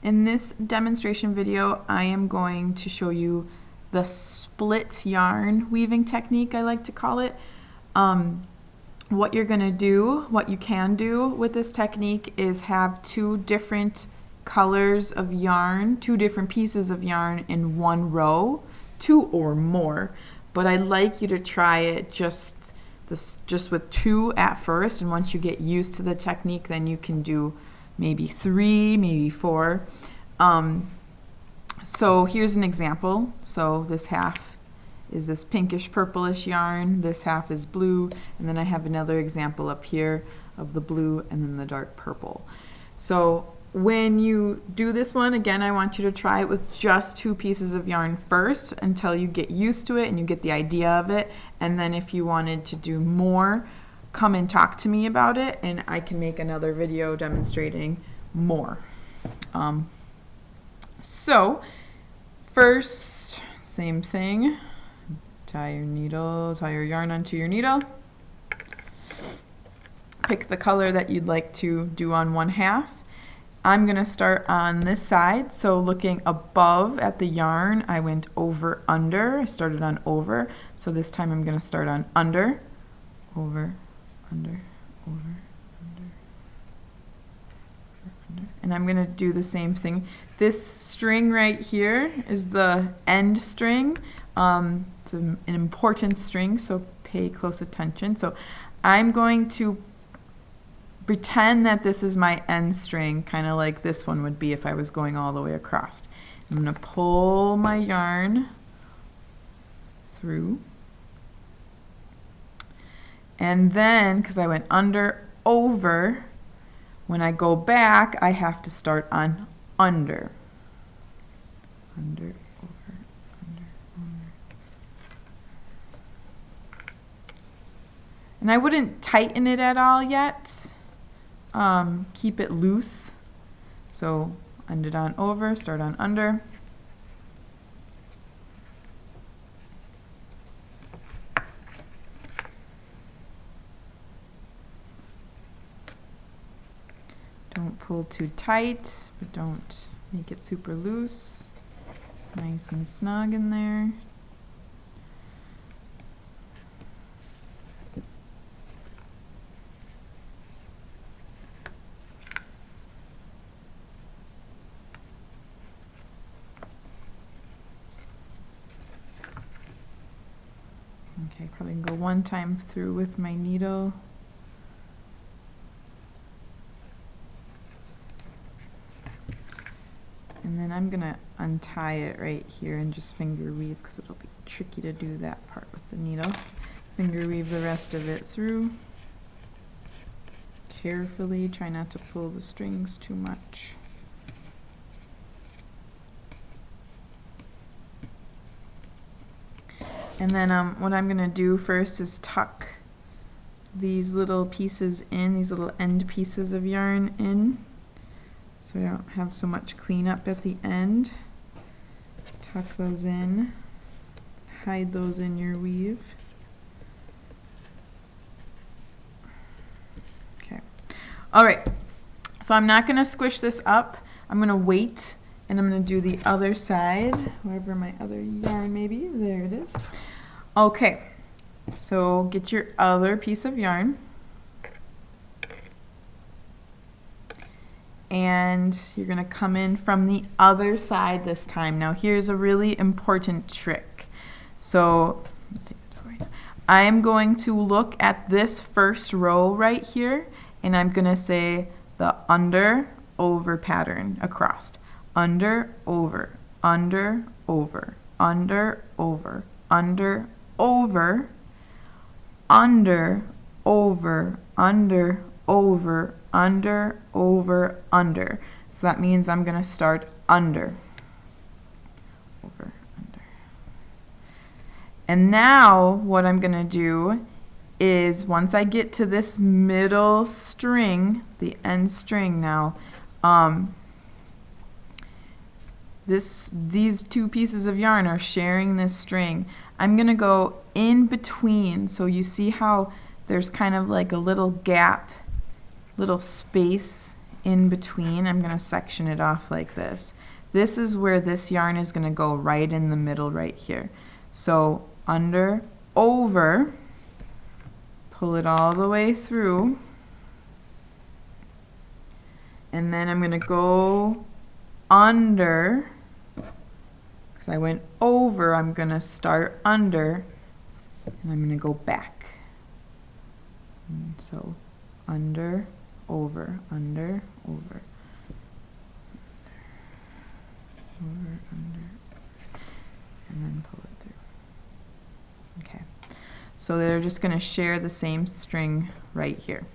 In this demonstration video, I am going to show you the split yarn weaving technique, I like to call it. What you're going to do, what you can do with this technique is have two different colors of yarn, two different pieces of yarn in one row, two or more. But I'd like you to try it just with two at first, and once you get used to the technique, then you can do maybe three, maybe four. So here's an example. So this half is this pinkish purplish yarn, this half is blue, and then I have another example up here of the blue and then the dark purple. So when you do this one, again, I want you to try it with just two pieces of yarn first until you get used to it and you get the idea of it. And then if you wanted to do more, come and talk to me about it and I can make another video demonstrating more. So first, same thing. Tie your yarn onto your needle. Pick the color that you'd like to do on one half. I'm going to start on this side, so looking above at the yarn, I went over, under. I started on over, so this time I'm going to start on under, over, under, over, under, under. And I'm going to do the same thing. This string right here is the end string. It's an important string, so pay close attention. So I'm going to pretend that this is my end string, kind of like this one would be if I was going all the way across. I'm going to pull my yarn through. And then, because I went under, over, when I go back, I have to start on under. Under, over, under, under. And I wouldn't tighten it at all yet. Keep it loose. So ended on over, start on under. Don't pull too tight, but don't make it super loose. Nice and snug in there. Okay, probably go one time through with my needle. And then I'm going to untie it right here and just finger weave because it'll be tricky to do that part with the needle. Finger weave the rest of it through. Carefully, try not to pull the strings too much. And then what I'm going to do first is tuck these little pieces in, these little end pieces of yarn in, so I don't have so much cleanup at the end. Tuck those in, hide those in your weave. Okay. All right, so I'm not going to squish this up. I'm going to wait. And I'm going to do the other side, wherever my other yarn may be. There it is. Okay, so get your other piece of yarn. And you're going to come in from the other side this time. Now here's a really important trick. So I'm going to look at this first row right here, and I'm going to say the under, over pattern across. Under, over, under, over, under, over, under, over, under, over, under, over, under, over, under. So that means I'm going to start under, over, under. And now what I'm going to do is once I get to this middle string, the end string now, these two pieces of yarn are sharing this string. I'm going to go in between, so you see how there's kind of like a little gap, little space in between, I'm going to section it off like this. This is where this yarn is going to go, right in the middle right here. So under, over, pull it all the way through, and then I'm going to go under, because I went over, I'm going to start under, and I'm going to go back. And so under, over, under, over, over, under, and then pull it through. Okay, so they're just going to share the same string right here.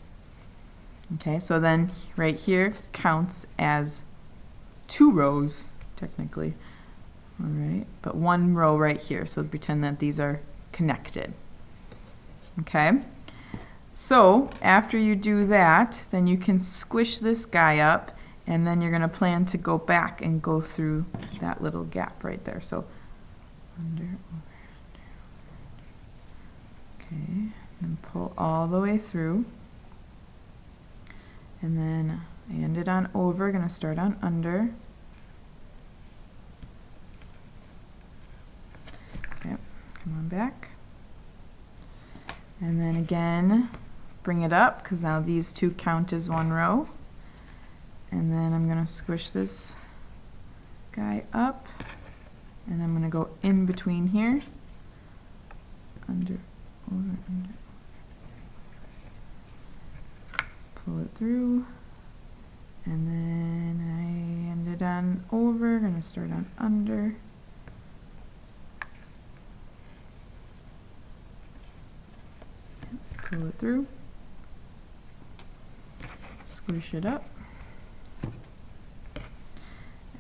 Okay, so then right here counts as 2 rows technically. All right, but 1 row right here, so pretend that these are connected. Okay, so after you do that, then you can squish this guy up, and then you're going to plan to go back and go through that little gap right there. So under, over, under. Okay, and pull all the way through, and then I ended on over, going to start on under. Okay, come on back. And then again, bring it up, because now these 2 count as 1 row. And then I'm going to squish this guy up, and I'm going to go in between here, under, over, under, pull it through, and then I ended on over, going to start on under. Pull it through, squish it up,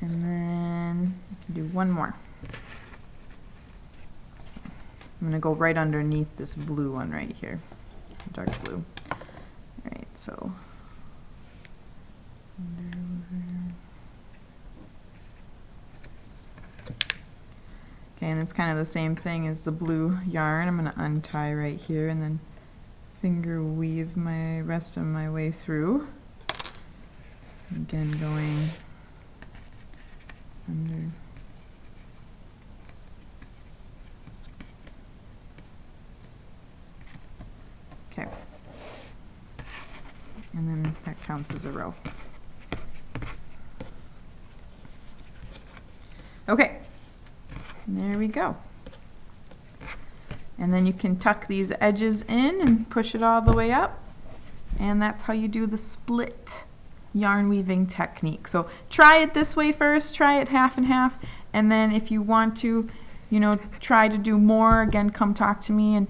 and then I can do 1 more. So I'm going to go right underneath this blue one right here, dark blue. All right, so under, over. Okay, and it's kind of the same thing as the blue yarn. I'm going to untie right here and then finger weave my rest of my way through. Again, going under. Okay. And then that counts as a row. Okay. There we go. And then you can tuck these edges in and push it all the way up. And that's how you do the split yarn weaving technique. So try it this way first, try it half and half, and then if you want to, you know, try to do more, again, come talk to me, and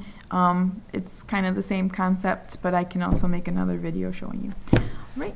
it's kind of the same concept, but I can also make another video showing you. All right.